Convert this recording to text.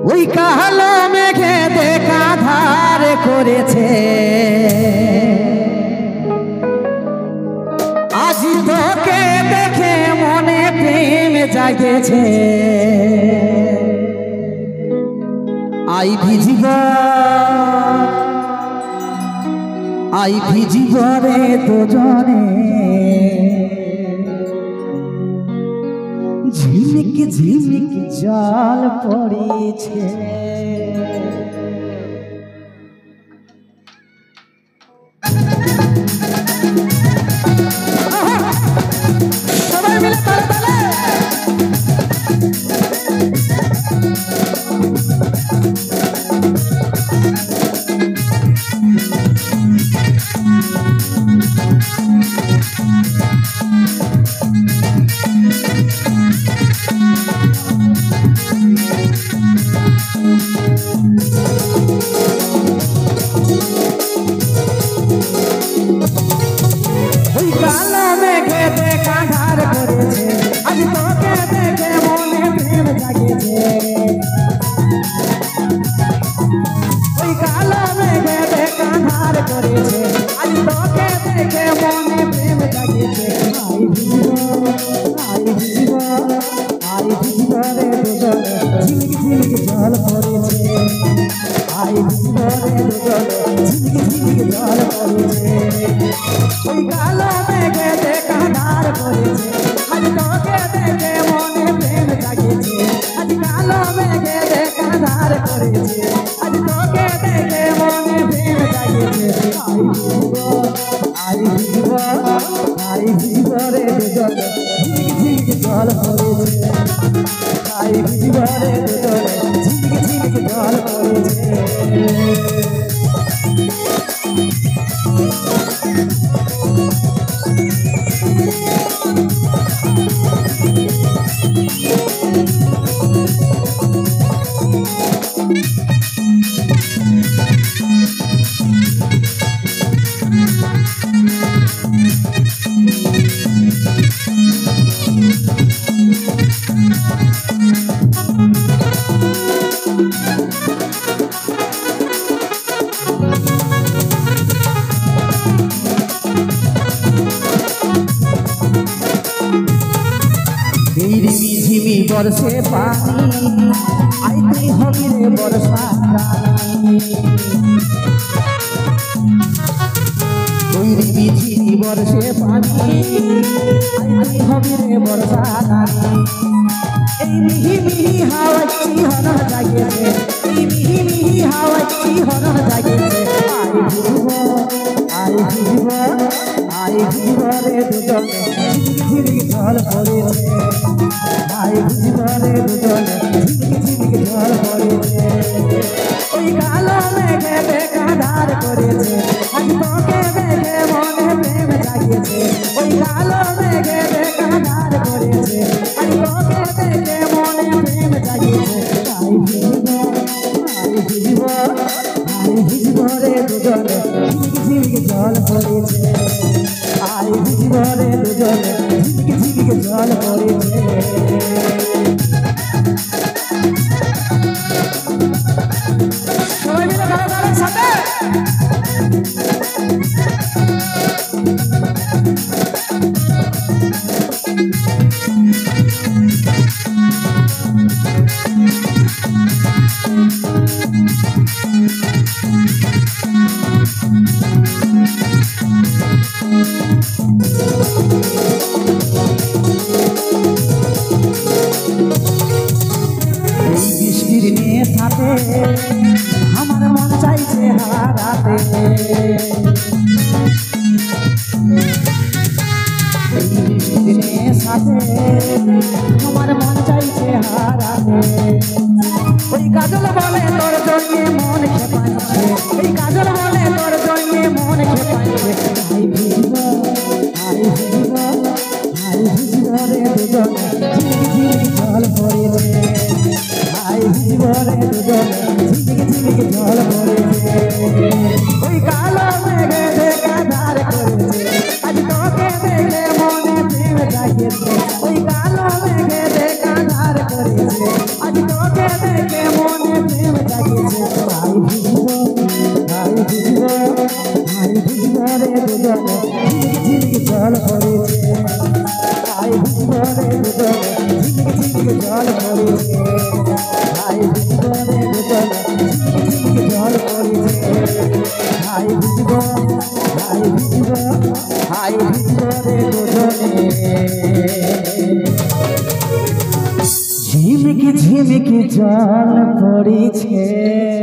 ওই কালো মেঘে দেখা ধার করেছে আজ তোকে দেখে মনে প্রেম জাগেছে আই ভিজিব রে দুজনে ঝিমিক ঝিমিক জল পড়েছে সবাই মিলে তালে তালে बरसे पानी आईते हबी रे बरसा कोई बिछी बरसे पानी आईते हबी रे बरसा এই মিহি মিহি হাওয়াচ্ছি হরা জাগেছে এই মিহি মিহি হাওয়াচ্ছি হরা জাগেছে আই ভিজিব রে দুজনে ঝিমিক জল পড়েছে আই ভিজিব রে দুজনে ঝিমিক জল পড়েছে ওই কালো মেঘে দেখা ধার করেছে আজ তোকে দেখে মনে প্রেম জাগেছে ওই কালো মেঘে দেখা ধার করেছে আজ তোকে দেখে মনে প্রেম জাগেছে আই ভিজিব রে দুজনে ঝিমিক জল পড়েছে আই ভিজিব রে দুজনে ঝিমিক জল পড়েছে সবাই মিলে গানের সাথে আমার মন চাইছে হারাতে সাথে আমার মন চাইছে হারাতে ওই কাজল বলে তোর জন্যে মন খেপাচ্ছে ওই কাজল বলে তোর জন্যে মন খেপাচ্ছে রে দুজনে ঝিমিক জল পড়েছে আই ভিজিব রে দুজনে ঝিমিক জল পড়েছে ওই কালো মেঘে দেখা ধার করেছে আজ তোকে দেখে মনে প্রেম জাগেছে ওই কালো মেঘে দেখা ধার করেছে আজ তোকে দেখে মনে প্রেম জাগিছে ভাই বুঝব রে দুজনে ঝিমকি জল পড়েছে ভাই বুঝব রে দুজনে ঝিমকি জল পড়েছে ভাই বুঝব রে দুজনে ঝিমকি জল পড়েছে ভাই বুঝব রে দুজনে ঝিমকি জল পড়েছে।